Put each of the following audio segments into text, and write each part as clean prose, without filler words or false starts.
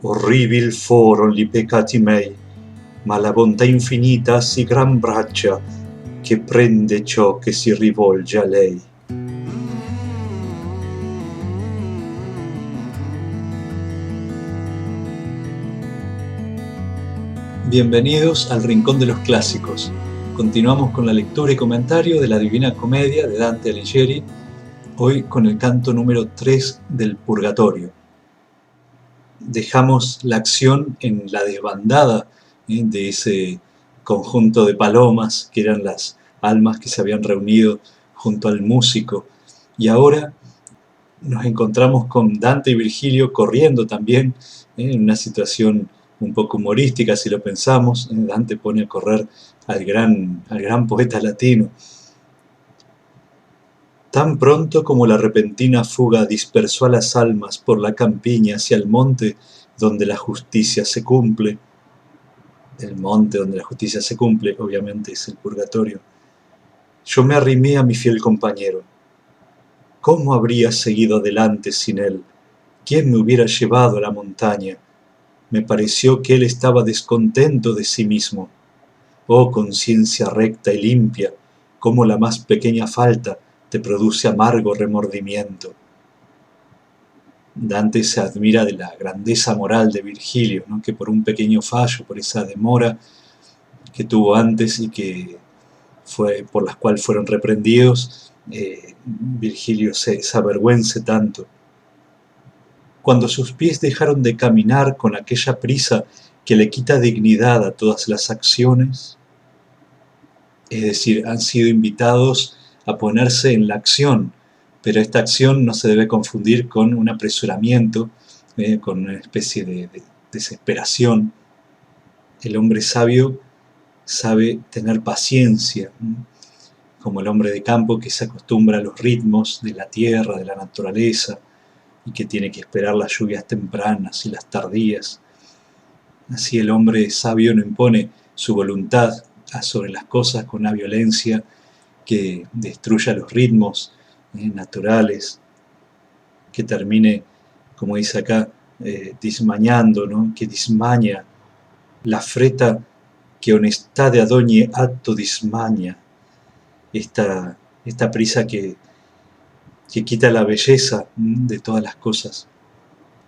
Orribil foron li peccati miei, ma la bontà infinita si gran braccia che prende ciò che si rivolge a lei. Bienvenidos al Rincón de los Clásicos. Continuamos con la lectura y comentario de la Divina Comedia de Dante Alighieri, hoy con el canto número 3 del Purgatorio. Dejamos la acción en la desbandada de ese conjunto de palomas que eran las almas que se habían reunido junto al músico, y ahora nos encontramos con Dante y Virgilio corriendo también, en una situación un poco humorística si lo pensamos. Dante pone a correr al gran poeta latino. Tan pronto como la repentina fuga dispersó a las almas por la campiña hacia el monte donde la justicia se cumple, el monte donde la justicia se cumple obviamente es el purgatorio, yo me arrimé a mi fiel compañero. ¿Cómo habría seguido adelante sin él? ¿Quién me hubiera llevado a la montaña? Me pareció que él estaba descontento de sí mismo. Oh conciencia recta y limpia, cómo la más pequeña falta te produce amargo remordimiento. Dante se admira de la grandeza moral de Virgilio, ¿no? Que por un pequeño fallo, por esa demora que tuvo antes y que fue por las cuales fueron reprendidos, Virgilio se avergüence tanto. Cuando sus pies dejaron de caminar con aquella prisa que le quita dignidad a todas las acciones, es decir, han sido invitados a ponerse en la acción, pero esta acción no se debe confundir con un apresuramiento, con una especie de desesperación. El hombre sabio sabe tener paciencia, como el hombre de campo que se acostumbra a los ritmos de la tierra, de la naturaleza, y que tiene que esperar las lluvias tempranas y las tardías. Así el hombre sabio no impone su voluntad sobre las cosas con una violencia que destruya los ritmos naturales, que termine, como dice acá, dismañando, ¿no? Que dismaña la freta que honestade ad ogni atto dismaña, esta prisa que quita la belleza de todas las cosas.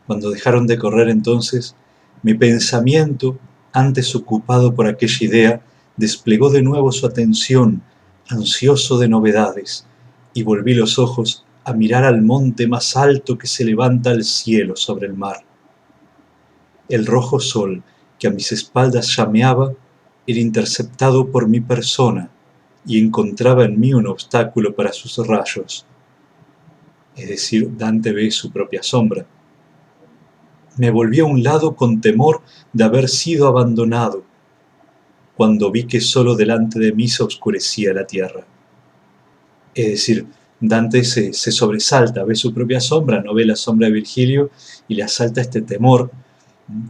Cuando dejaron de correr entonces, mi pensamiento, antes ocupado por aquella idea, desplegó de nuevo su atención, ansioso de novedades, y volví los ojos a mirar al monte más alto que se levanta al cielo sobre el mar. El rojo sol que a mis espaldas llameaba era interceptado por mi persona y encontraba en mí un obstáculo para sus rayos. Es decir, Dante ve su propia sombra. Me volví a un lado con temor de haber sido abandonado, cuando vi que solo delante de mí se oscurecía la tierra. Es decir, Dante se sobresalta, ve su propia sombra, no ve la sombra de Virgilio, y le asalta este temor,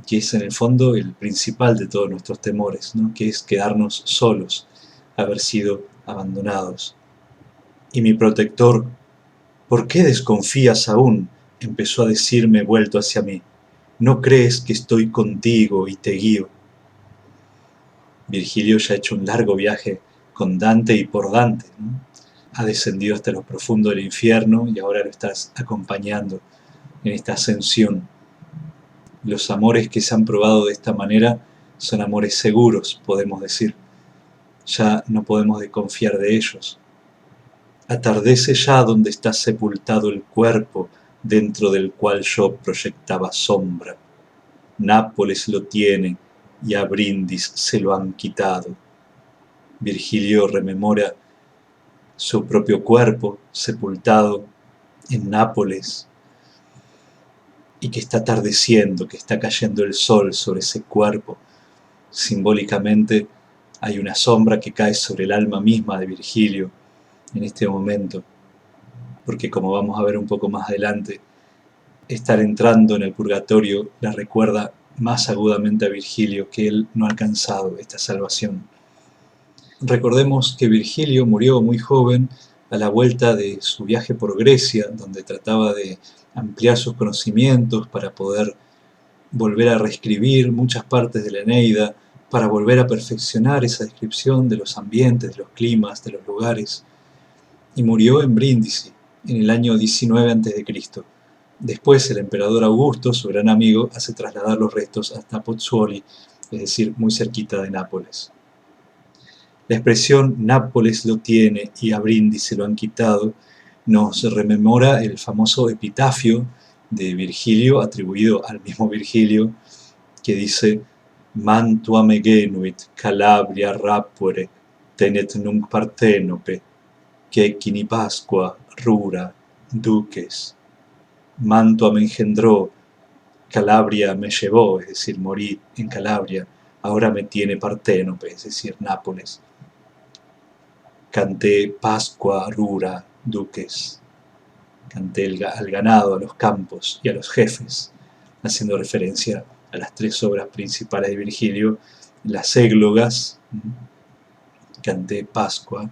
que es en el fondo el principal de todos nuestros temores, ¿no? Que es quedarnos solos, haber sido abandonados. Y mi protector, ¿por qué desconfías aún?, empezó a decirme vuelto hacia mí. ¿No crees que estoy contigo y te guío? Virgilio ya ha hecho un largo viaje con Dante y por Dante, ¿no? Ha descendido hasta lo profundo del infierno y ahora lo estás acompañando en esta ascensión. Los amores que se han probado de esta manera son amores seguros, podemos decir. Ya no podemos desconfiar de ellos. Atardece ya donde está sepultado el cuerpo dentro del cual yo proyectaba sombra. Nápoles lo tiene y a Brindis se lo han quitado. Virgilio rememora su propio cuerpo sepultado en Nápoles y que está atardeciendo, que está cayendo el sol sobre ese cuerpo. Simbólicamente hay una sombra que cae sobre el alma misma de Virgilio en este momento, porque como vamos a ver un poco más adelante, estar entrando en el purgatorio le recuerda más agudamente a Virgilio que él no ha alcanzado esta salvación. Recordemos que Virgilio murió muy joven a la vuelta de su viaje por Grecia, donde trataba de ampliar sus conocimientos para poder volver a reescribir muchas partes de la Eneida, para volver a perfeccionar esa descripción de los ambientes, de los climas, de los lugares, y murió en Brindisi, en el año 19 a.C. Después el emperador Augusto, su gran amigo, hace trasladar los restos hasta Pozzuoli, es decir, muy cerquita de Nápoles. La expresión Nápoles lo tiene y a Brindisi lo han quitado nos rememora el famoso epitafio de Virgilio, atribuido al mismo Virgilio, que dice: Mantua me genuit, Calabria rapore, tenet nunc Partenope, quecini Pasqua, rura, duques. Mantua me engendró, Calabria me llevó, es decir, morí en Calabria, ahora me tiene Parténope, es decir, Nápoles. Canté Pascua, rura, duques. Canté al ganado, a los campos y a los jefes, haciendo referencia a las tres obras principales de Virgilio, las églogas, canté Pascua,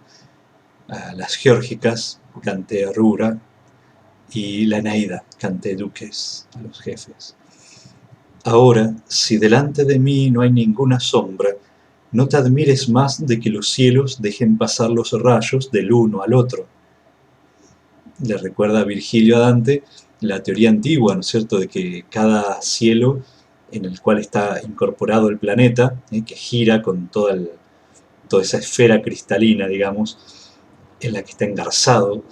a las geórgicas, canté Rura, y la Eneida, canté duques, a los jefes. Ahora, si delante de mí no hay ninguna sombra, no te admires más de que los cielos dejen pasar los rayos del uno al otro. Le recuerda a Virgilio a Dante la teoría antigua, ¿no es cierto?, de que cada cielo en el cual está incorporado el planeta, que gira con toda esa esfera cristalina, digamos, en la que está engarzado,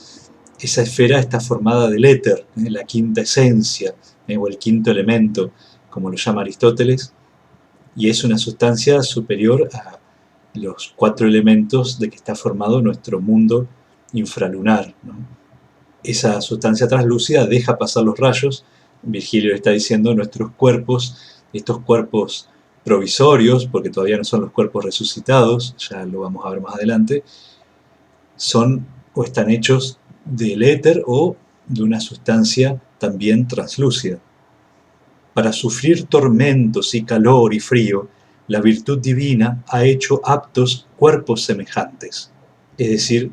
esa esfera está formada del éter, la quinta esencia, o el quinto elemento, como lo llama Aristóteles, y es una sustancia superior a los 4 elementos de que está formado nuestro mundo infralunar, ¿no? Esa sustancia translúcida deja pasar los rayos. Virgilio está diciendo nuestros cuerpos, estos cuerpos provisorios, porque todavía no son los cuerpos resucitados, ya lo vamos a ver más adelante, son o están hechos del éter o de una sustancia también translúcida. Para sufrir tormentos y calor y frío, la virtud divina ha hecho aptos cuerpos semejantes. Es decir,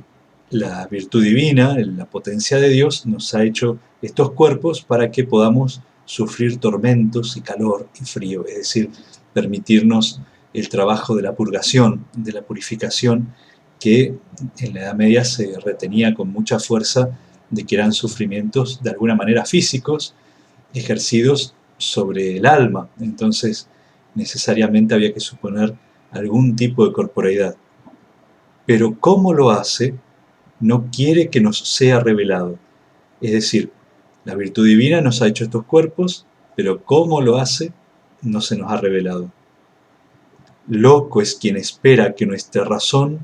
la virtud divina, la potencia de Dios, nos ha hecho estos cuerpos para que podamos sufrir tormentos y calor y frío, es decir, permitirnos el trabajo de la purgación, de la purificación, que en la Edad Media se retenía con mucha fuerza de que eran sufrimientos de alguna manera físicos, ejercidos sobre el alma. Entonces, necesariamente había que suponer algún tipo de corporeidad. Pero cómo lo hace, no quiere que nos sea revelado. Es decir, la virtud divina nos ha hecho estos cuerpos, pero cómo lo hace, no se nos ha revelado. Loco es quien espera que nuestra razón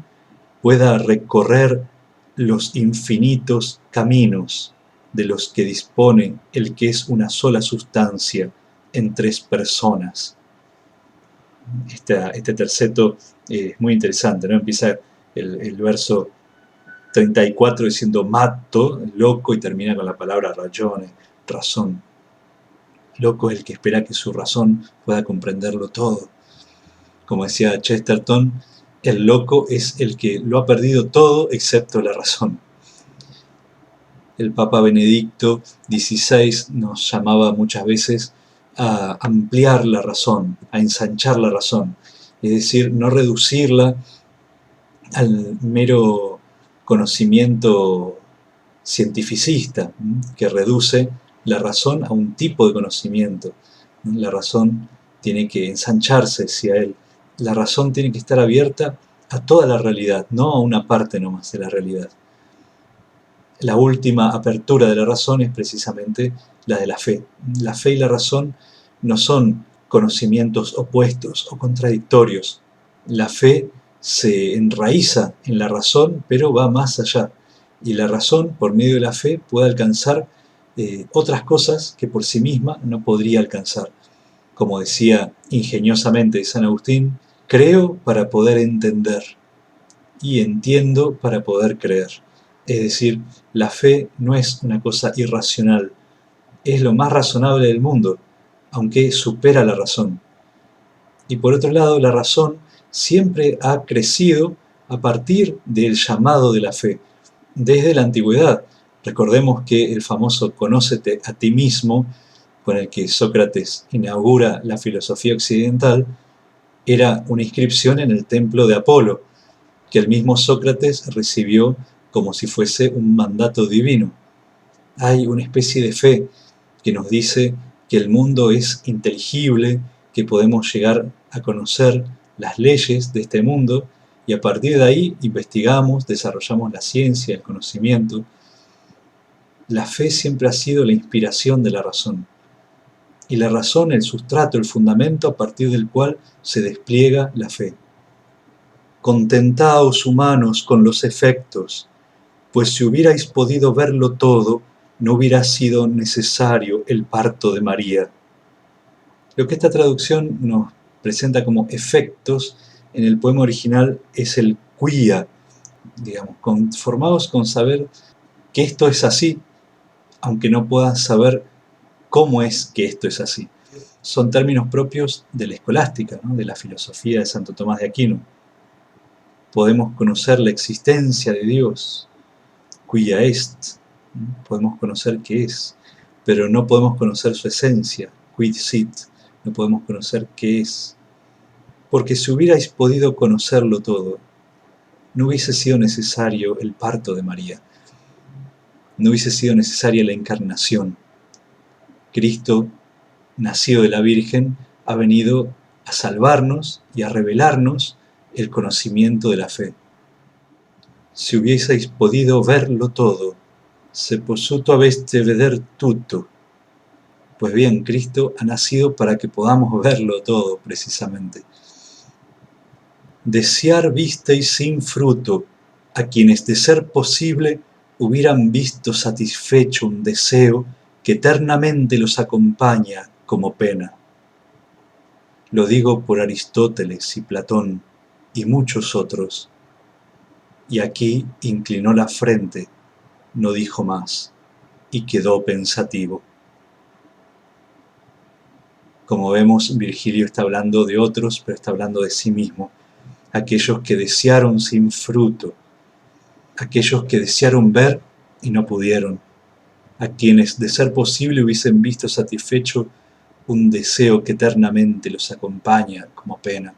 pueda recorrer los infinitos caminos de los que dispone el que es una sola sustancia en 3 personas. Este terceto es muy interesante, ¿no? Empieza el verso 34 diciendo matto, loco, y termina con la palabra ragione, razón. Loco es el que espera que su razón pueda comprenderlo todo. Como decía Chesterton, el loco es el que lo ha perdido todo excepto la razón. El Papa Benedicto XVI nos llamaba muchas veces a ampliar la razón, a ensanchar la razón, es decir, no reducirla al mero conocimiento cientificista, que reduce la razón a un tipo de conocimiento. La razón tiene que ensancharse hacia él. La razón tiene que estar abierta a toda la realidad, no a una parte nomás de la realidad. La última apertura de la razón es precisamente la de la fe. La fe y la razón no son conocimientos opuestos o contradictorios. La fe se enraiza en la razón, pero va más allá. Y la razón, por medio de la fe, puede alcanzar otras cosas que por sí misma no podría alcanzar. Como decía ingeniosamente San Agustín, creo para poder entender y entiendo para poder creer. Es decir, la fe no es una cosa irracional, es lo más razonable del mundo, aunque supera la razón. Y por otro lado, la razón siempre ha crecido a partir del llamado de la fe, desde la antigüedad. Recordemos que el famoso conócete a ti mismo con el que Sócrates inaugura la filosofía occidental era una inscripción en el templo de Apolo, que el mismo Sócrates recibió como si fuese un mandato divino. Hay una especie de fe que nos dice que el mundo es inteligible, que podemos llegar a conocer las leyes de este mundo y a partir de ahí investigamos, desarrollamos la ciencia, el conocimiento. La fe siempre ha sido la inspiración de la razón. Y la razón, el sustrato, el fundamento a partir del cual se despliega la fe. Contentaos, humanos, con los efectos, pues si hubierais podido verlo todo, no hubiera sido necesario el parto de María. Lo que esta traducción nos presenta como efectos, en el poema original es el quia, digamos, conformados con saber que esto es así, aunque no puedan saber cómo es que esto es así. Son términos propios de la escolástica, ¿no? De la filosofía de Santo Tomás de Aquino. Podemos conocer la existencia de Dios, quia est, podemos conocer qué es, pero no podemos conocer su esencia, quid sit, no podemos conocer qué es. Porque si hubierais podido conocerlo todo, no hubiese sido necesario el parto de María, no hubiese sido necesaria la encarnación. Cristo, nacido de la Virgen, ha venido a salvarnos y a revelarnos el conocimiento de la fe. Si hubieseis podido verlo todo, se posuto aveste veder tutto. Pues bien, Cristo ha nacido para que podamos verlo todo, precisamente. Desear visteis sin fruto a quienes de ser posible hubieran visto satisfecho un deseo que eternamente los acompaña como pena. Lo digo por Aristóteles y Platón y muchos otros. Y aquí inclinó la frente, no dijo más, y quedó pensativo. Como vemos, Virgilio está hablando de otros, pero está hablando de sí mismo. Aquellos que desearon sin fruto, aquellos que desearon ver y no pudieron, a quienes de ser posible hubiesen visto satisfecho un deseo que eternamente los acompaña como pena.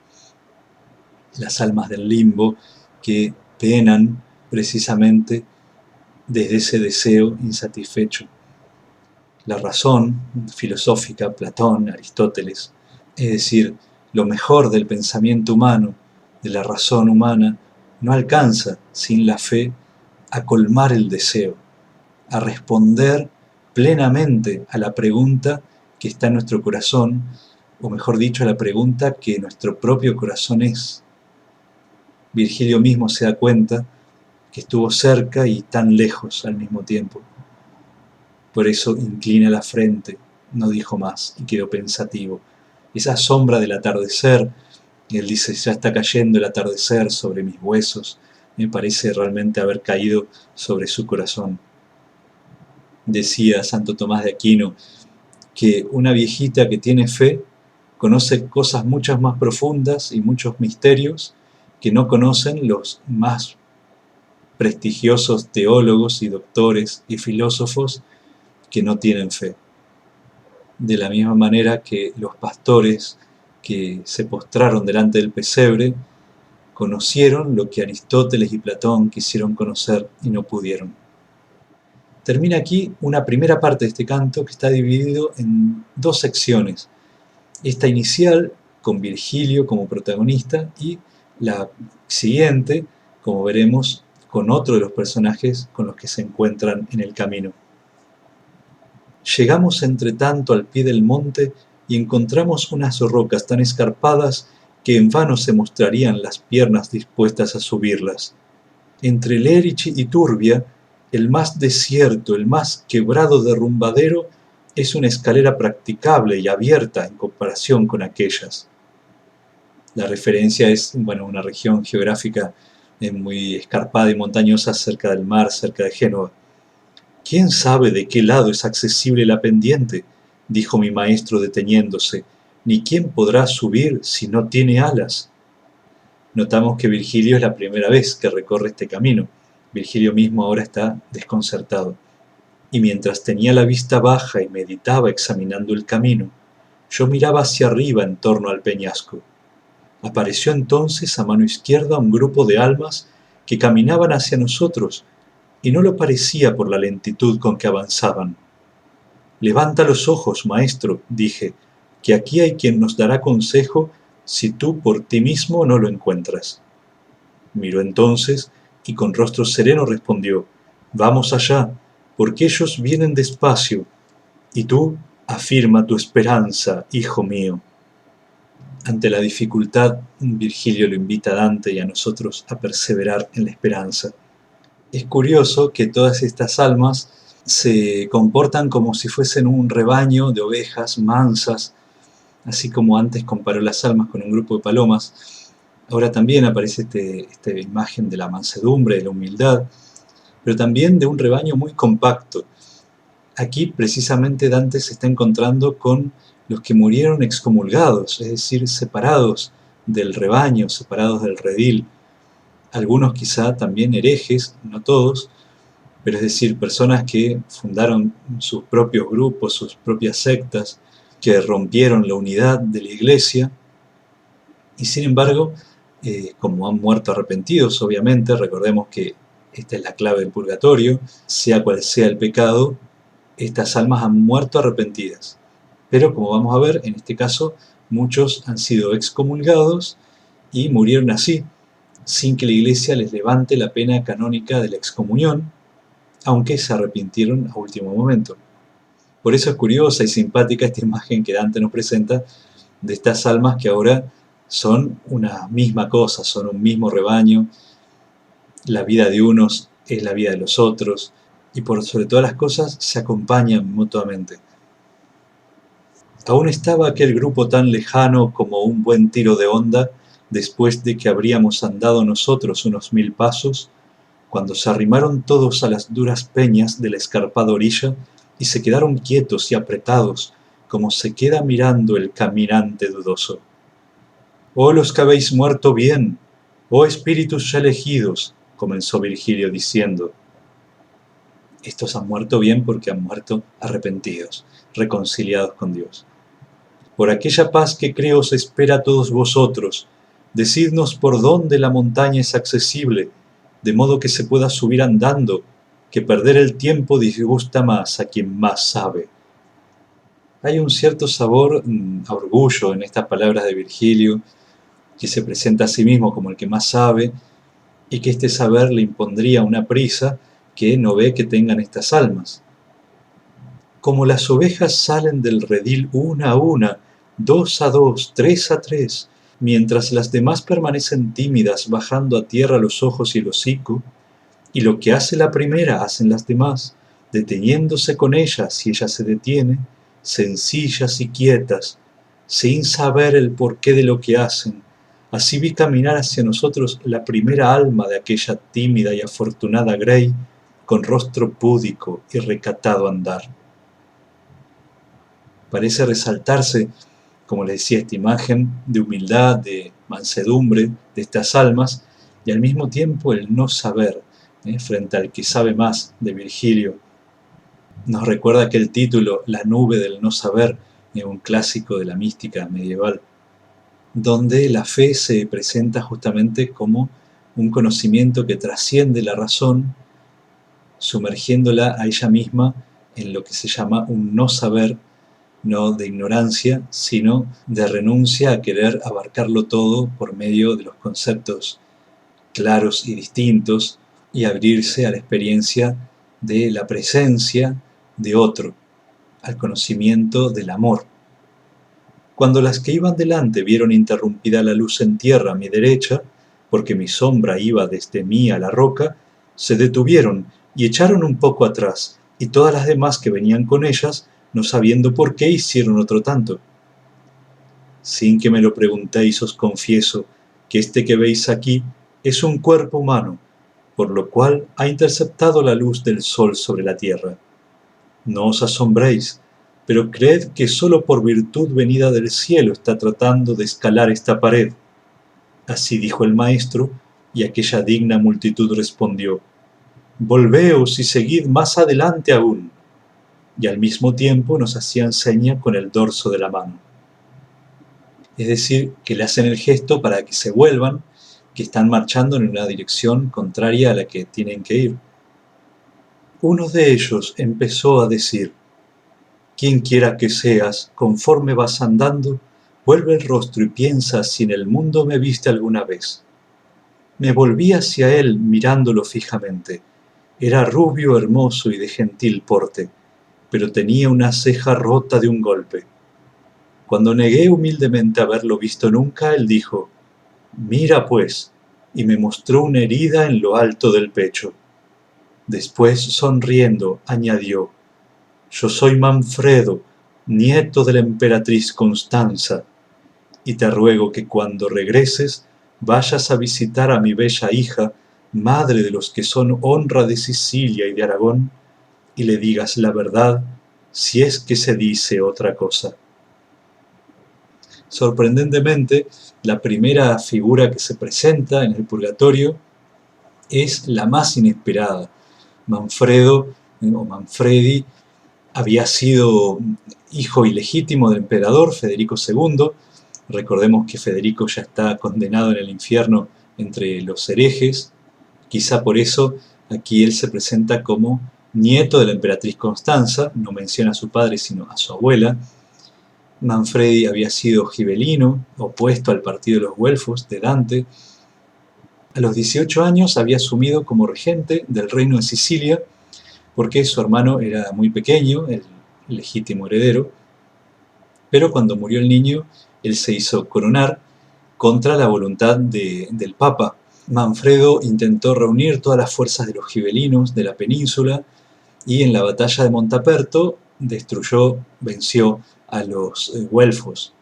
Las almas del limbo que penan precisamente desde ese deseo insatisfecho. La razón filosófica, Platón, Aristóteles, es decir, lo mejor del pensamiento humano, de la razón humana, no alcanza sin la fe a colmar el deseo, a responder plenamente a la pregunta que está en nuestro corazón, o mejor dicho, a la pregunta que nuestro propio corazón es. Virgilio mismo se da cuenta que estuvo cerca y tan lejos al mismo tiempo. Por eso inclina la frente, no dijo más y quedó pensativo. Esa sombra del atardecer, y él dice, ya está cayendo el atardecer sobre mis huesos, me parece realmente haber caído sobre su corazón. Decía Santo Tomás de Aquino que una viejita que tiene fe conoce cosas muchas más profundas y muchos misterios que no conocen los más prestigiosos teólogos y doctores y filósofos que no tienen fe. De la misma manera que los pastores que se postraron delante del pesebre conocieron lo que Aristóteles y Platón quisieron conocer y no pudieron. Termina aquí una primera parte de este canto que está dividido en dos secciones. Esta inicial, con Virgilio como protagonista, y la siguiente, como veremos, con otro de los personajes con los que se encuentran en el camino. Llegamos entre tanto al pie del monte y encontramos unas rocas tan escarpadas que en vano se mostrarían las piernas dispuestas a subirlas. Entre Lérich y Turbia, el más desierto, el más quebrado derrumbadero, es una escalera practicable y abierta en comparación con aquellas. La referencia es, una región geográfica muy escarpada y montañosa cerca del mar, cerca de Génova. ¿Quién sabe de qué lado es accesible la pendiente?, dijo mi maestro deteniéndose, ni quién podrá subir si no tiene alas. Notamos que Virgilio es la primera vez que recorre este camino. Virgilio mismo ahora está desconcertado. y mientras tenía la vista baja y meditaba examinando el camino, yo miraba hacia arriba en torno al peñasco. Apareció entonces a mano izquierda un grupo de almas que caminaban hacia nosotros, y no lo parecía por la lentitud con que avanzaban. «Levanta los ojos, maestro», dije, «que aquí hay quien nos dará consejo si tú por ti mismo no lo encuentras». Miró entonces y con rostro sereno respondió: «Vamos allá, porque ellos vienen despacio, y tú afirma tu esperanza, hijo mío». Ante la dificultad, Virgilio lo invita a Dante y a nosotros a perseverar en la esperanza. Es curioso que todas estas almas se comportan como si fuesen un rebaño de ovejas mansas, así como antes comparó las almas con un grupo de palomas. Ahora también aparece esta imagen de la mansedumbre, de la humildad, pero también de un rebaño muy compacto. Aquí precisamente Dante se está encontrando con los que murieron excomulgados, es decir, separados del rebaño, separados del redil. Algunos quizá también herejes, no todos, pero es decir, personas que fundaron sus propios grupos, sus propias sectas, que rompieron la unidad de la iglesia, y sin embargo, como han muerto arrepentidos, obviamente, recordemos que esta es la clave del purgatorio, sea cual sea el pecado, estas almas han muerto arrepentidas. Pero como vamos a ver, en este caso, muchos han sido excomulgados y murieron así, sin que la iglesia les levante la pena canónica de la excomunión, aunque se arrepintieron a último momento. Por eso es curiosa y simpática esta imagen que Dante nos presenta de estas almas que ahora son una misma cosa, son un mismo rebaño. La vida de unos es la vida de los otros, y por sobre todas las cosas se acompañan mutuamente. Aún estaba aquel grupo tan lejano como un buen tiro de honda después de que habríamos andado nosotros unos 1000 pasos, cuando se arrimaron todos a las duras peñas de la escarpada orilla y se quedaron quietos y apretados, como se queda mirando el caminante dudoso. «Oh los que habéis muerto bien, oh espíritus ya elegidos», comenzó Virgilio diciendo. Estos han muerto bien porque han muerto arrepentidos, reconciliados con Dios. «Por aquella paz que creo os espera a todos vosotros, decidnos por dónde la montaña es accesible, de modo que se pueda subir andando, que perder el tiempo disgusta más a quien más sabe». Hay un cierto sabor a orgullo en estas palabras de Virgilio, que se presenta a sí mismo como el que más sabe, y que este saber le impondría una prisa que no ve que tengan estas almas. Como las ovejas salen del redil una a una, 2 a 2, 3 a 3, mientras las demás permanecen tímidas bajando a tierra los ojos y el hocico, y lo que hace la primera hacen las demás, deteniéndose con ella si ella se detiene, sencillas y quietas, sin saber el porqué de lo que hacen. Así vi caminar hacia nosotros la primera alma de aquella tímida y afortunada Grey, con rostro púdico y recatado andar. Parece resaltarse, como les decía, esta imagen de humildad, de mansedumbre de estas almas, y al mismo tiempo el no saber, frente al que sabe más de Virgilio. Nos recuerda aquel título, La nube del no saber, un clásico de la mística medieval, donde la fe se presenta justamente como un conocimiento que trasciende la razón, sumergiéndola a ella misma en lo que se llama un no saber, no de ignorancia, sino de renuncia a querer abarcarlo todo por medio de los conceptos claros y distintos, y abrirse a la experiencia de la presencia de otro, al conocimiento del amor. Cuando las que iban delante vieron interrumpida la luz en tierra a mi derecha, porque mi sombra iba desde mí a la roca, se detuvieron y echaron un poco atrás, y todas las demás que venían con ellas, no sabiendo por qué, hicieron otro tanto. Sin que me lo preguntéis, os confieso que este que veis aquí es un cuerpo humano, por lo cual ha interceptado la luz del sol sobre la tierra. No os asombréis, pero creed que sólo por virtud venida del cielo está tratando de escalar esta pared. Así dijo el maestro, y aquella digna multitud respondió: Volveos y seguid más adelante aún. y al mismo tiempo nos hacían seña con el dorso de la mano. Es decir, que le hacen el gesto para que se vuelvan, que están marchando en una dirección contraria a la que tienen que ir. Uno de ellos empezó a decir: «Quien quiera que seas, conforme vas andando, vuelve el rostro y piensa si en el mundo me viste alguna vez». Me volví hacia él mirándolo fijamente. Era rubio, hermoso y de gentil porte, pero tenía una ceja rota de un golpe. Cuando negué humildemente haberlo visto nunca, él dijo: «Mira, pues», y me mostró una herida en lo alto del pecho. Después, sonriendo, añadió: «Yo soy Manfredo, nieto de la emperatriz Constanza, y te ruego que cuando regreses vayas a visitar a mi bella hija, madre de los que son honra de Sicilia y de Aragón, y le digas la verdad, si es que se dice otra cosa». Sorprendentemente, la primera figura que se presenta en el purgatorio es la más inesperada. Manfredo, o Manfredi, había sido hijo ilegítimo del emperador Federico II. Recordemos que Federico ya está condenado en el infierno entre los herejes. Quizá por eso aquí él se presenta como nieto de la emperatriz Constanza, no menciona a su padre sino a su abuela. Manfredi había sido gibelino, opuesto al partido de los güelfos de Dante. A los 18 años había asumido como regente del reino de Sicilia, porque su hermano era muy pequeño, el legítimo heredero, pero cuando murió el niño, él se hizo coronar contra la voluntad del Papa. Manfredo intentó reunir todas las fuerzas de los gibelinos de la península y en la batalla de Montaperto venció a los güelfos.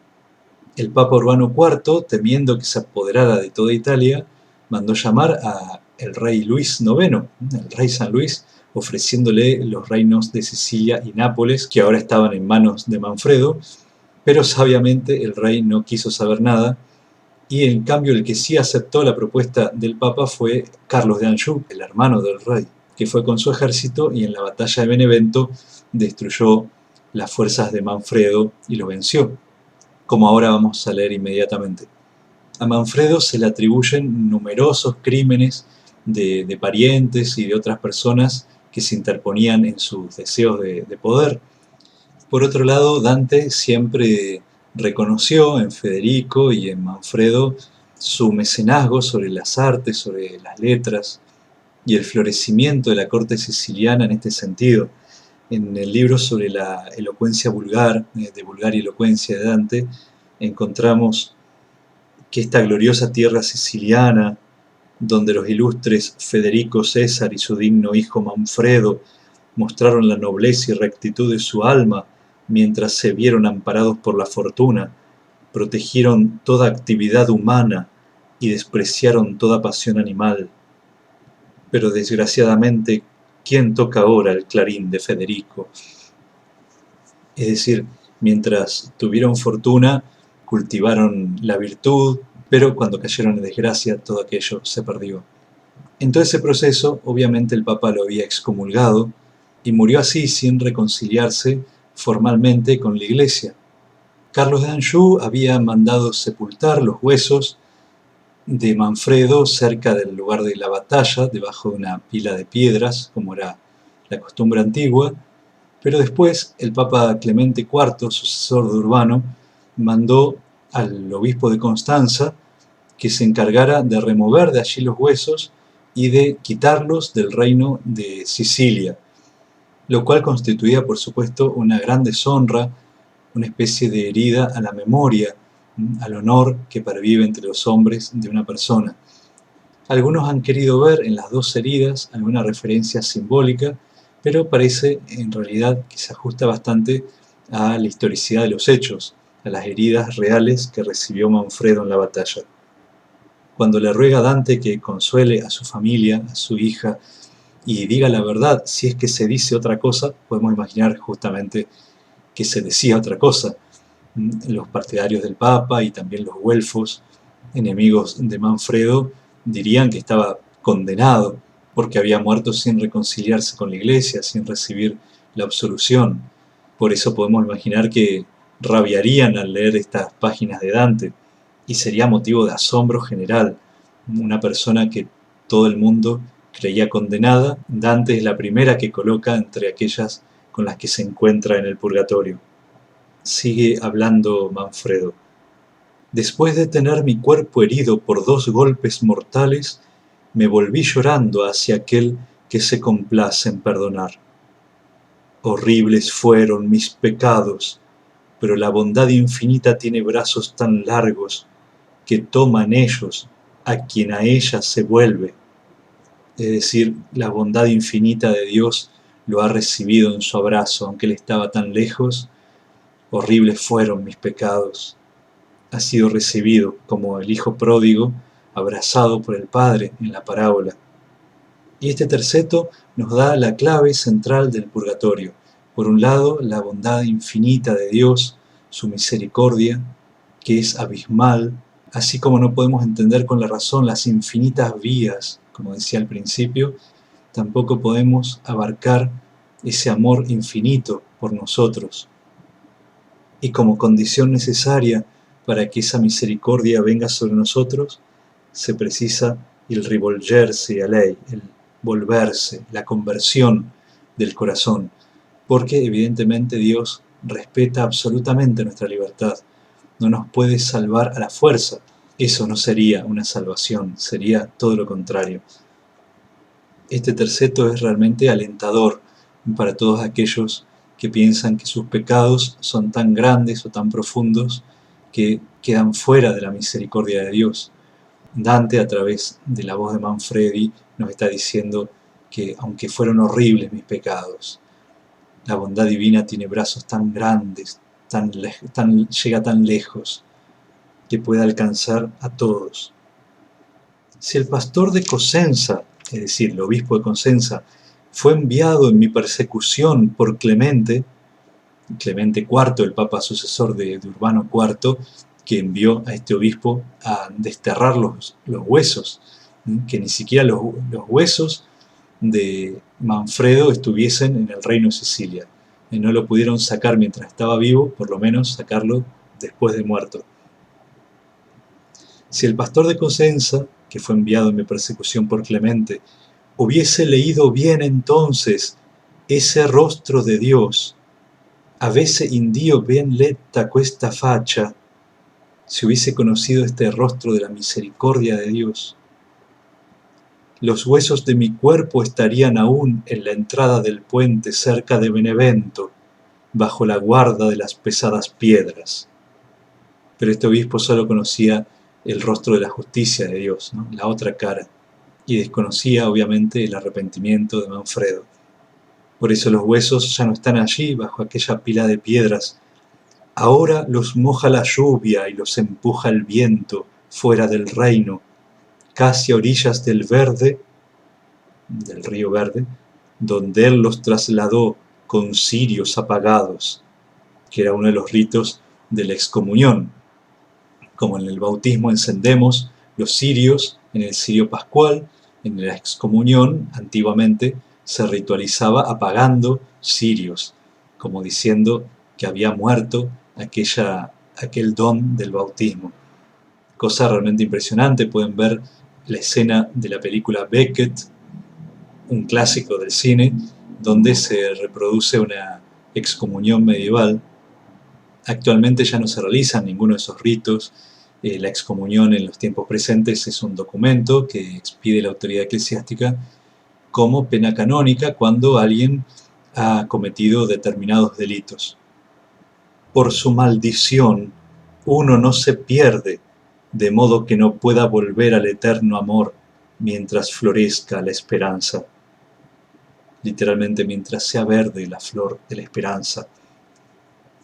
El Papa Urbano IV, temiendo que se apoderara de toda Italia, mandó llamar a el rey Luis IX, el rey San Luis, ofreciéndole los reinos de Sicilia y Nápoles, que ahora estaban en manos de Manfredo, pero sabiamente el rey no quiso saber nada, y en cambio el que sí aceptó la propuesta del Papa fue Carlos de Anjou, el hermano del rey, que fue con su ejército y en la batalla de Benevento destruyó las fuerzas de Manfredo y lo venció, como ahora vamos a leer inmediatamente. A Manfredo se le atribuyen numerosos crímenes de parientes y de otras personas que se interponían en sus deseos de poder. Por otro lado, Dante siempre reconoció en Federico y en Manfredo su mecenazgo sobre las artes, sobre las letras y el florecimiento de la corte siciliana en este sentido. En el libro sobre la elocuencia vulgar, de vulgar y elocuencia de Dante, encontramos que esta gloriosa tierra siciliana, donde los ilustres Federico César y su digno hijo Manfredo mostraron la nobleza y rectitud de su alma mientras se vieron amparados por la fortuna, protegieron toda actividad humana y despreciaron toda pasión animal. Pero desgraciadamente, ¿quién toca ahora el clarín de Federico? Es decir, mientras tuvieron fortuna, cultivaron la virtud, pero cuando cayeron en desgracia, todo aquello se perdió. En todo ese proceso, obviamente el Papa lo había excomulgado y murió así sin reconciliarse formalmente con la Iglesia. Carlos de Anjou había mandado sepultar los huesos de Manfredo cerca del lugar de la batalla, debajo de una pila de piedras, como era la costumbre antigua, pero después el Papa Clemente IV, sucesor de Urbano, mandó al obispo de Constanza que se encargara de remover de allí los huesos y de quitarlos del reino de Sicilia, lo cual constituía, por supuesto, una gran deshonra, una especie de herida a la memoria, al honor que pervive entre los hombres de una persona. Algunos han querido ver en las dos heridas alguna referencia simbólica, pero parece en realidad que se ajusta bastante a la historicidad de los hechos, a las heridas reales que recibió Manfredo en la batalla. Cuando le ruega a Dante que consuele a su familia, a su hija, y diga la verdad, si es que se dice otra cosa, podemos imaginar justamente que se decía otra cosa. Los partidarios del Papa y también los güelfos, enemigos de Manfredo, dirían que estaba condenado porque había muerto sin reconciliarse con la Iglesia, sin recibir la absolución. Por eso podemos imaginar que rabiarían al leer estas páginas de Dante, y sería motivo de asombro general. Una persona que todo el mundo creía condenada, Dante es la primera que coloca entre aquellas con las que se encuentra en el purgatorio. Sigue hablando Manfredo. Después de tener mi cuerpo herido por 2 golpes mortales, me volví llorando hacia aquel que se complace en perdonar. Horribles fueron mis pecados, pero la bondad infinita tiene brazos tan largos que toman ellos a quien a ella se vuelve. Es decir, la bondad infinita de Dios lo ha recibido en su abrazo, aunque él estaba tan lejos. Horribles fueron mis pecados. Ha sido recibido como el hijo pródigo, abrazado por el Padre en la parábola. Y este terceto nos da la clave central del purgatorio. Por un lado, la bondad infinita de Dios, su misericordia, que es abismal, así como no podemos entender con la razón las infinitas vías, como decía al principio, tampoco podemos abarcar ese amor infinito por nosotros. Y como condición necesaria para que esa misericordia venga sobre nosotros, se precisa el rivolgerse a lei, el volverse, la conversión del corazón, porque evidentemente Dios respeta absolutamente nuestra libertad. No nos puede salvar a la fuerza. Eso no sería una salvación, sería todo lo contrario. Este terceto es realmente alentador para todos aquellos que piensan que sus pecados son tan grandes o tan profundos que quedan fuera de la misericordia de Dios. Dante, a través de la voz de Manfredi, nos está diciendo que aunque fueron horribles mis pecados, la bondad divina tiene brazos tan grandes, llega tan lejos, que puede alcanzar a todos. Si el pastor de Cosenza, es decir, el obispo de Cosenza, fue enviado en mi persecución por Clemente IV, el papa sucesor de Urbano IV, que envió a este obispo a desterrar los huesos, que ni siquiera los huesos de Manfredo estuviesen en el reino de Sicilia. No lo pudieron sacar mientras estaba vivo, por lo menos sacarlo después de muerto. Si el pastor de Cosenza, que fue enviado en mi persecución por Clemente, hubiese leído bien entonces ese rostro de Dios, avesse in Dio ben letta questa faccia, si hubiese conocido este rostro de la misericordia de Dios, los huesos de mi cuerpo estarían aún en la entrada del puente cerca de Benevento, bajo la guarda de las pesadas piedras. Pero este obispo solo conocía el rostro de la justicia de Dios, ¿no? La otra cara, y desconocía obviamente el arrepentimiento de Manfredo. Por eso los huesos ya no están allí, bajo aquella pila de piedras. Ahora los moja la lluvia y los empuja el viento fuera del reino, casi a orillas del río Verde, donde él los trasladó con cirios apagados, que era uno de los ritos de la excomunión. Como en el bautismo encendemos los cirios en el cirio pascual, en la excomunión antiguamente se ritualizaba apagando cirios, como diciendo que había muerto aquel don del bautismo. Cosa realmente impresionante, pueden ver la escena de la película Becket, un clásico del cine, donde se reproduce una excomunión medieval. Actualmente ya no se realizan ninguno de esos ritos. La excomunión en los tiempos presentes es un documento que expide la autoridad eclesiástica como pena canónica cuando alguien ha cometido determinados delitos. Por su maldición, uno no se pierde, de modo que no pueda volver al eterno amor mientras florezca la esperanza. Literalmente, mientras sea verde la flor de la esperanza.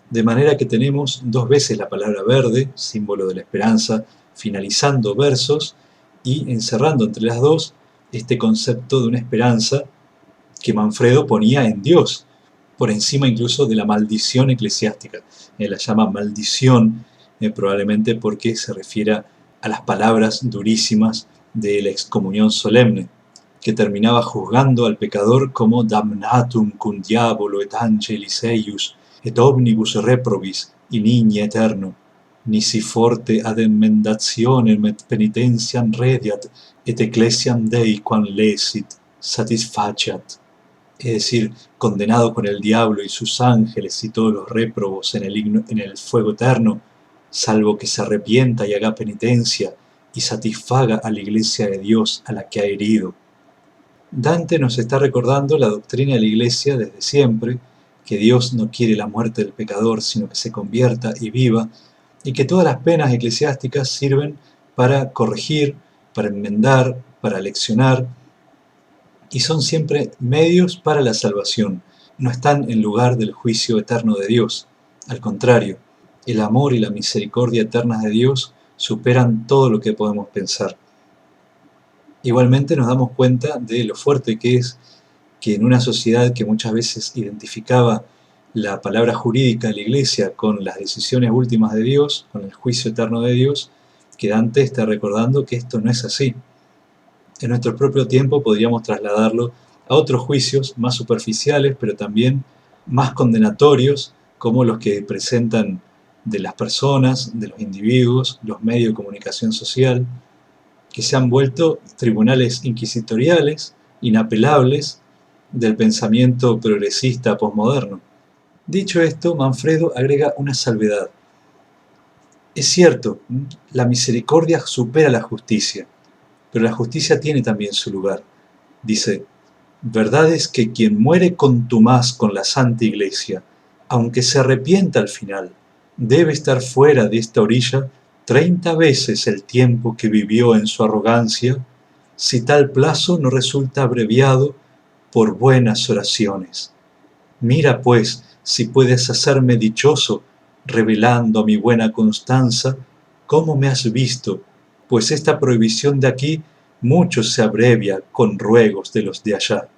De manera que tenemos 2 veces la palabra verde, símbolo de la esperanza, finalizando versos y encerrando entre las dos este concepto de una esperanza que Manfredo ponía en Dios, por encima incluso de la maldición eclesiástica. La llama maldición probablemente porque se refiere a las palabras durísimas de la excomunión solemne. que terminaba juzgando al pecador como damnatum cum diabolo et angelis eius et omnibus reprobis in igni eterno, nisi forte ad emendationem et penitentiam rediat et ecclesiam Dei quam lecit satisfaciat. Es decir, condenado con el diablo y sus ángeles y todos los réprobos en el fuego eterno, salvo que se arrepienta y haga penitencia y satisfaga a la iglesia de Dios a la que ha herido. Dante nos está recordando la doctrina de la iglesia desde siempre, que Dios no quiere la muerte del pecador, sino que se convierta y viva, y que todas las penas eclesiásticas sirven para corregir, para enmendar, para leccionar, y son siempre medios para la salvación, no están en lugar del juicio eterno de Dios. Al contrario, el amor y la misericordia eternas de Dios superan todo lo que podemos pensar. Igualmente nos damos cuenta de lo fuerte que es que en una sociedad que muchas veces identificaba la palabra jurídica de la Iglesia con las decisiones últimas de Dios, con el juicio eterno de Dios, que Dante está recordando que esto no es así. En nuestro propio tiempo podríamos trasladarlo a otros juicios más superficiales, pero también más condenatorios, como los que presentan de las personas, de los individuos, los medios de comunicación social, que se han vuelto tribunales inquisitoriales, inapelables, del pensamiento progresista posmoderno. Dicho esto, Manfredo agrega una salvedad. Es cierto, la misericordia supera la justicia, pero la justicia tiene también su lugar. Dice, verdad es que quien muere contumaz con la Santa Iglesia, aunque se arrepienta al final, debe estar fuera de esta orilla 30 veces el tiempo que vivió en su arrogancia, si tal plazo no resulta abreviado por buenas oraciones. Mira, pues, si puedes hacerme dichoso, revelando a mi buena Constanza, cómo me has visto, pues esta prohibición de aquí mucho se abrevia con ruegos de los de allá.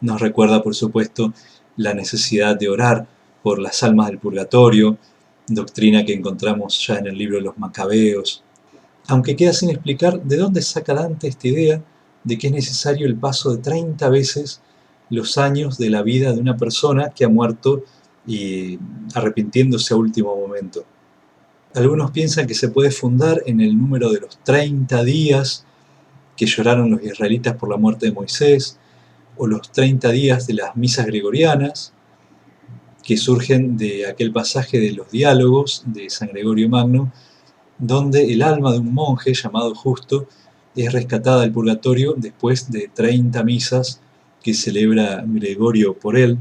Nos recuerda, por supuesto, la necesidad de orar por las almas del purgatorio, doctrina que encontramos ya en el libro de los Macabeos, aunque queda sin explicar de dónde saca Dante esta idea de que es necesario el paso de 30 veces los años de la vida de una persona que ha muerto y arrepintiéndose a último momento. Algunos piensan que se puede fundar en el número de los 30 días que lloraron los israelitas por la muerte de Moisés, o los 30 días de las misas gregorianas, que surgen de aquel pasaje de los diálogos de San Gregorio Magno, donde el alma de un monje llamado Justo es rescatada del purgatorio después de 30 misas que celebra Gregorio por él,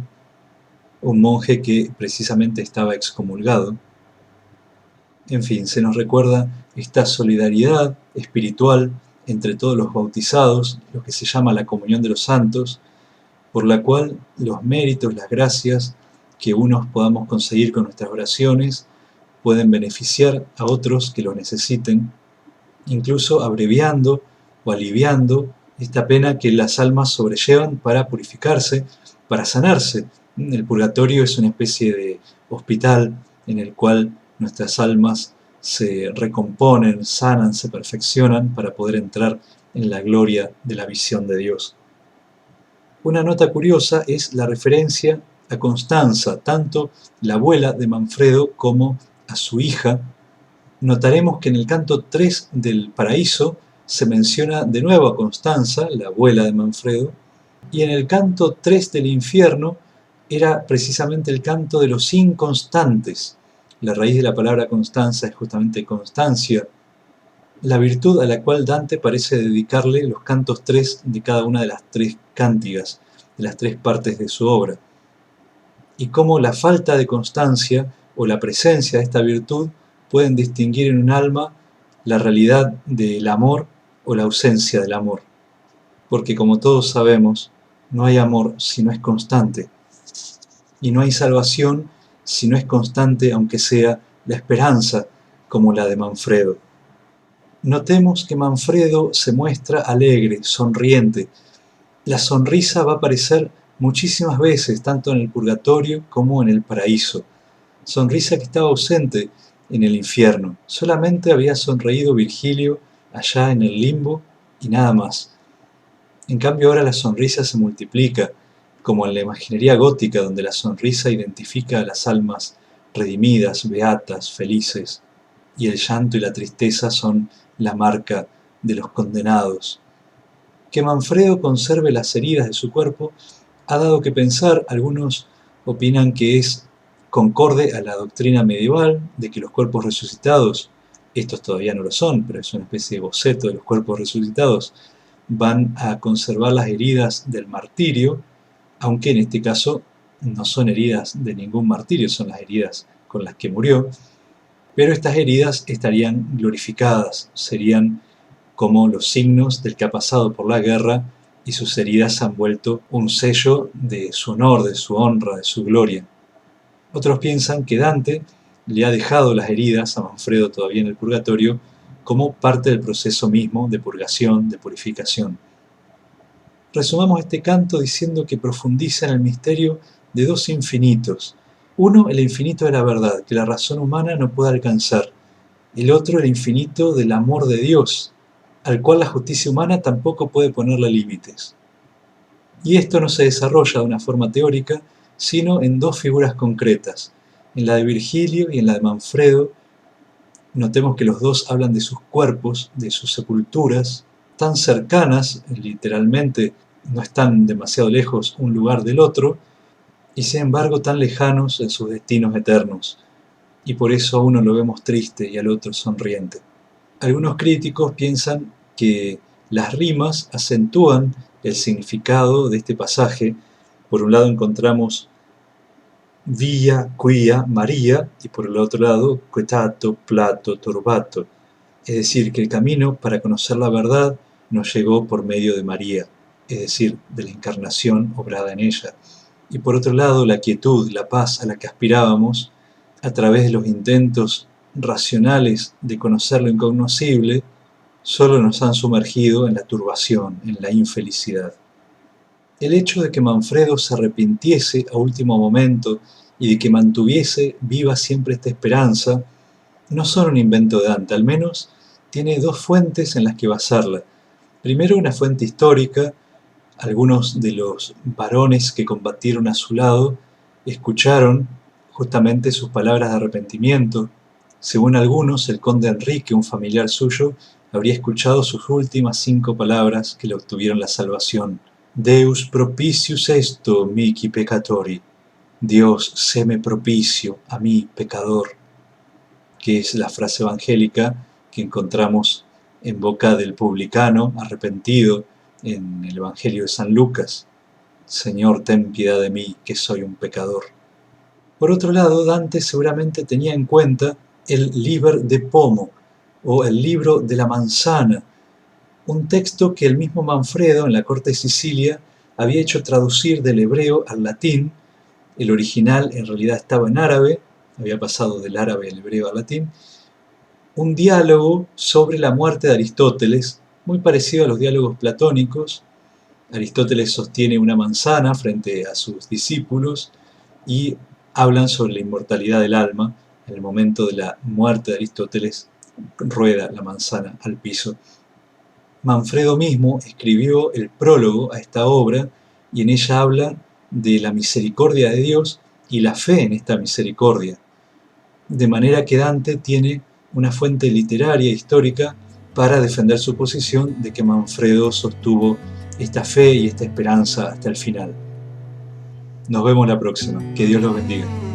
un monje que precisamente estaba excomulgado. En fin, se nos recuerda esta solidaridad espiritual entre todos los bautizados, lo que se llama la comunión de los santos, por la cual los méritos, las gracias que unos podamos conseguir con nuestras oraciones pueden beneficiar a otros que lo necesiten, incluso abreviando o aliviando esta pena que las almas sobrellevan para purificarse, para sanarse. El purgatorio es una especie de hospital en el cual nuestras almas se recomponen, sanan, se perfeccionan para poder entrar en la gloria de la visión de Dios. Una nota curiosa es la referencia a Constanza, tanto la abuela de Manfredo como a su hija. Notaremos que en el canto 3 del Paraíso se menciona de nuevo a Constanza, la abuela de Manfredo, y en el canto 3 del Infierno era precisamente el canto de los inconstantes. La raíz de la palabra Constanza es justamente constancia, la virtud a la cual Dante parece dedicarle los cantos 3 de cada una de las 3 cántigas, de las 3 partes de su obra. Y cómo la falta de constancia o la presencia de esta virtud pueden distinguir en un alma la realidad del amor o la ausencia del amor. Porque como todos sabemos, no hay amor si no es constante. Y no hay salvación si no es constante, aunque sea la esperanza, como la de Manfredo. Notemos que Manfredo se muestra alegre, sonriente. La sonrisa va a aparecer muchísimas veces, tanto en el purgatorio como en el paraíso. Sonrisa que estaba ausente en el infierno. Solamente había sonreído Virgilio allá en el limbo y nada más. En cambio ahora la sonrisa se multiplica, como en la imaginería gótica, donde la sonrisa identifica a las almas redimidas, beatas, felices, y el llanto y la tristeza son la marca de los condenados. Que Manfredo conserve las heridas de su cuerpo ha dado que pensar. Algunos opinan que es concorde a la doctrina medieval de que los cuerpos resucitados, estos todavía no lo son, pero es una especie de boceto de los cuerpos resucitados, van a conservar las heridas del martirio, aunque en este caso no son heridas de ningún martirio, son las heridas con las que murió, pero estas heridas estarían glorificadas, serían como los signos del que ha pasado por la guerra, y sus heridas han vuelto un sello de su honor, de su honra, de su gloria. Otros piensan que Dante le ha dejado las heridas a Manfredo todavía en el purgatorio como parte del proceso mismo de purgación, de purificación. Resumamos este canto diciendo que profundiza en el misterio de dos infinitos. Uno, el infinito de la verdad, que la razón humana no puede alcanzar. El otro, el infinito del amor de Dios, al cual la justicia humana tampoco puede ponerle límites. Y esto no se desarrolla de una forma teórica, sino en dos figuras concretas, en la de Virgilio y en la de Manfredo. Notemos que los dos hablan de sus cuerpos, de sus sepulturas, tan cercanas, literalmente no están demasiado lejos un lugar del otro, y sin embargo tan lejanos en sus destinos eternos, y por eso a uno lo vemos triste y al otro sonriente. Algunos críticos piensan que las rimas acentúan el significado de este pasaje. Por un lado encontramos via, quia, María, y por el otro lado, quetato, plato, turbato. Es decir, que el camino para conocer la verdad nos llegó por medio de María, es decir, de la encarnación obrada en ella. Y por otro lado, la quietud, la paz a la que aspirábamos, a través de los intentos racionales de conocer lo incognoscible, solo nos han sumergido en la turbación, en la infelicidad. El hecho de que Manfredo se arrepintiese a último momento y de que mantuviese viva siempre esta esperanza, no son un invento de Dante, al menos tiene dos fuentes en las que basarla. Primero, una fuente histórica. Algunos de los varones que combatieron a su lado escucharon justamente sus palabras de arrepentimiento. Según algunos, el conde Enrique, un familiar suyo, habría escuchado sus últimas 5 palabras que le obtuvieron la salvación. Deus propitius esto mihi peccatori. Dios, séme propicio a mí, pecador, que es la frase evangélica que encontramos en boca del publicano arrepentido en el Evangelio de San Lucas. Señor, ten piedad de mí, que soy un pecador. Por otro lado, Dante seguramente tenía en cuenta el Liber de Pomo, o el libro de la manzana, un texto que el mismo Manfredo, en la corte de Sicilia, había hecho traducir del hebreo al latín. El original en realidad estaba en árabe, había pasado del árabe al hebreo al latín, un diálogo sobre la muerte de Aristóteles, muy parecido a los diálogos platónicos. Aristóteles sostiene una manzana frente a sus discípulos y hablan sobre la inmortalidad del alma. En el momento de la muerte de Aristóteles, rueda la manzana al piso. Manfredo mismo escribió el prólogo a esta obra y en ella habla de la misericordia de Dios y la fe en esta misericordia. De manera que Dante tiene una fuente literaria e histórica para defender su posición de que Manfredo sostuvo esta fe y esta esperanza hasta el final. Nos vemos la próxima. Que Dios los bendiga.